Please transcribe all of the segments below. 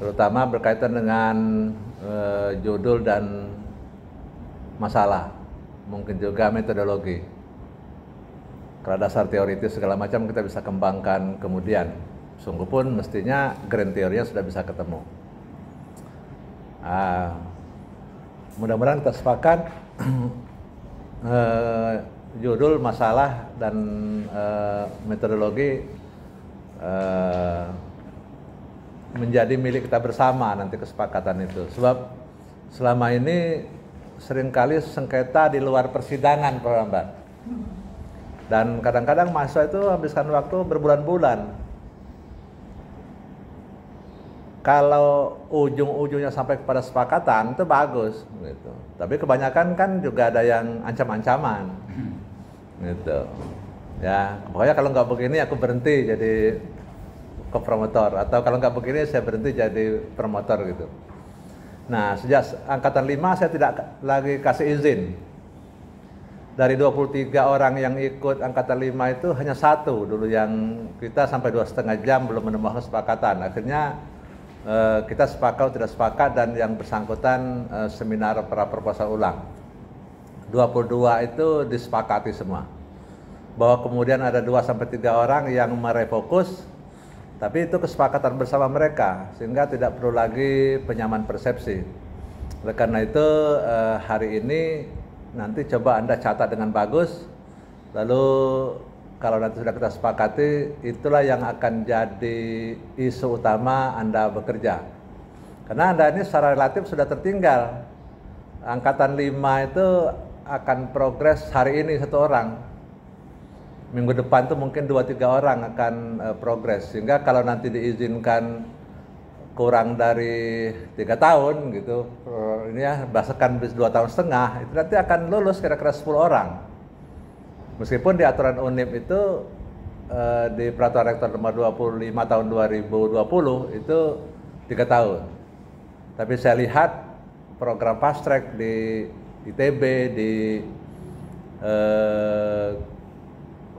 terutama berkaitan dengan judul dan masalah, mungkin juga metodologi. Kalau dasar teoritis segala macam kita bisa kembangkan kemudian. Sungguh pun mestinya grand teorinya sudah bisa ketemu. Mudah-mudahan kita sepakat judul, masalah, dan metodologi menjadi milik kita bersama nanti kesepakatan itu. Sebab selama ini seringkali sengketa di luar persidangan, Pak Rambat. Dan kadang-kadang mahasiswa itu habiskan waktu berbulan-bulan. Kalau ujung-ujungnya sampai kepada kesepakatan itu bagus, gitu. Tapi kebanyakan kan juga ada yang ancam-ancaman, gitu. Ya, pokoknya kalau nggak begini aku berhenti jadi kopromotor, atau kalau nggak begini saya berhenti jadi promotor, gitu. Nah, sejak angkatan 5 saya tidak lagi kasih izin. Dari 23 orang yang ikut angkatan 5 itu hanya satu dulu yang kita sampai 2,5 jam belum menemukan kesepakatan. Akhirnya kita sepakat tidak sepakat, dan yang bersangkutan seminar pra proposal ulang. 22 itu disepakati semua. Bahwa kemudian ada 2-3 orang yang merefokus, tapi itu kesepakatan bersama mereka, sehingga tidak perlu lagi penyamaan persepsi. Oleh karena itu hari ini nanti coba Anda catat dengan bagus, lalu kalau nanti sudah kita sepakati, itulah yang akan jadi isu utama Anda bekerja. Karena Anda ini secara relatif sudah tertinggal. Angkatan 5 itu akan progres hari ini 1 orang. Minggu depan itu mungkin 2-3 orang akan progres. Sehingga kalau nanti diizinkan kurang dari 3 tahun gitu, ini ya bahasakan 2,5 tahun, itu nanti akan lulus kira-kira 10 orang. Meskipun di aturan UNIP itu di Peraturan Rektor nomor 25 tahun 2020 itu 3 tahun. Tapi saya lihat program fast track di ITB, di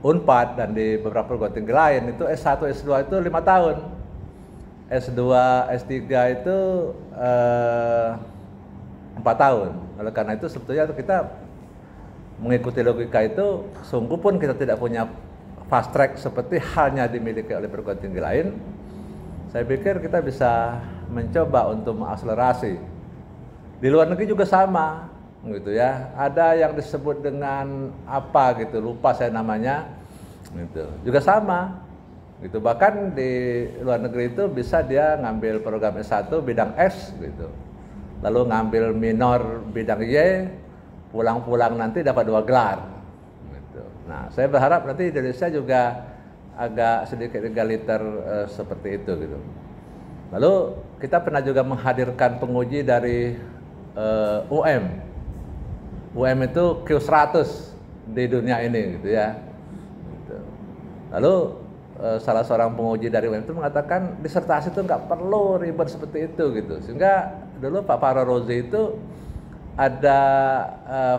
Unpad, dan di beberapa perguruan tinggi lain itu S1, S2 itu 5 tahun. S2, S3 itu 4 tahun. Oleh karena itu sebetulnya kita mengikuti logika itu, sungguh pun kita tidak punya fast track seperti halnya dimiliki oleh perguruan tinggi lain. Saya pikir kita bisa mencoba untuk mengakselerasi. Di luar negeri juga sama, gitu ya. Ada yang disebut dengan apa gitu, lupa saya namanya, gitu. Juga sama, gitu. Bahkan di luar negeri itu bisa dia ngambil program S1 bidang S, gitu. Lalu ngambil minor bidang Y, pulang-pulang nanti dapat 2 gelar. Gitu. Nah, saya berharap nanti Indonesia juga agak sedikit egaliter seperti itu, gitu. Lalu kita pernah juga menghadirkan penguji dari UM. UM itu Q100 di dunia ini, gitu ya. Gitu. Lalu salah seorang penguji dari UM itu mengatakan disertasi itu nggak perlu ribet seperti itu, gitu. Sehingga dulu Pak Fahro Rozi itu ada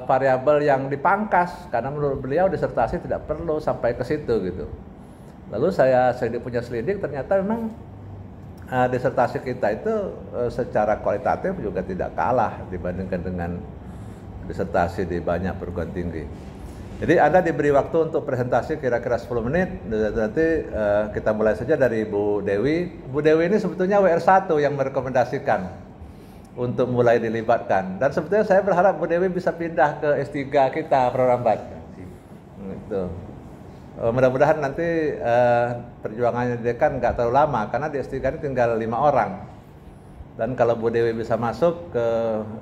variabel yang dipangkas karena menurut beliau disertasi tidak perlu sampai ke situ, gitu. Lalu saya punya selidik, ternyata memang disertasi kita itu secara kualitatif juga tidak kalah dibandingkan dengan disertasi di banyak perguruan tinggi. Jadi Anda diberi waktu untuk presentasi kira-kira 10 menit. Nanti kita mulai saja dari Bu Dewi. Bu Dewi ini sebetulnya WR1 yang merekomendasikan untuk mulai dilibatkan. Dan sebetulnya saya berharap Bu Dewi bisa pindah ke S3 kita, Prof. Rambat. Gitu. Mudah-mudahan nanti perjuangannya dia kan nggak terlalu lama, karena di S3 ini tinggal 5 orang. Dan kalau Bu Dewi bisa masuk ke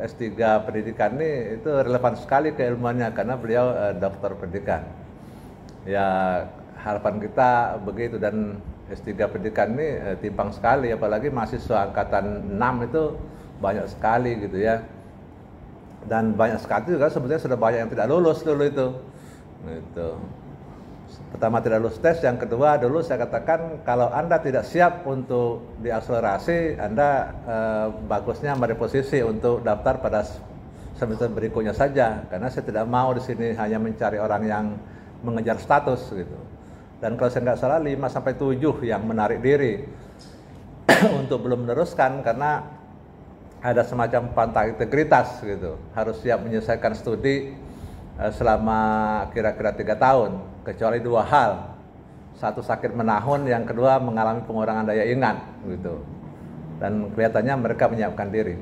S3 pendidikan ini, itu relevan sekali keilmuannya, karena beliau dokter pendidikan. Ya, harapan kita begitu. Dan S3 pendidikan ini timpang sekali, apalagi mahasiswa angkatan 6 itu banyak sekali, gitu ya. Dan banyak sekali juga sebetulnya sudah banyak yang tidak lulus dulu itu, gitu. Pertama tidak lulus tes, yang kedua dulu saya katakan kalau Anda tidak siap untuk diakselerasi, Anda bagusnya mereposisi untuk daftar pada semester berikutnya saja, karena saya tidak mau di sini hanya mencari orang yang mengejar status, gitu. Dan kalau saya nggak salah 5-7 yang menarik diri. untuk belum meneruskan karena ada semacam pantang integritas gitu, harus siap menyelesaikan studi selama kira-kira 3 tahun, kecuali 2 hal, satu sakit menahun, yang kedua mengalami pengurangan daya ingat gitu, dan kelihatannya mereka menyiapkan diri.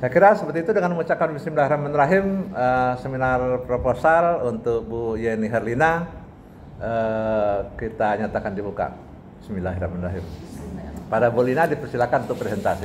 Saya kira seperti itu. Dengan mengucapkan Bismillahirrahmanirrahim, seminar proposal untuk Bu Yeni Herlina kita nyatakan dibuka. Bismillahirrahmanirrahim. Pada Bu Lina dipersilakan untuk presentasi.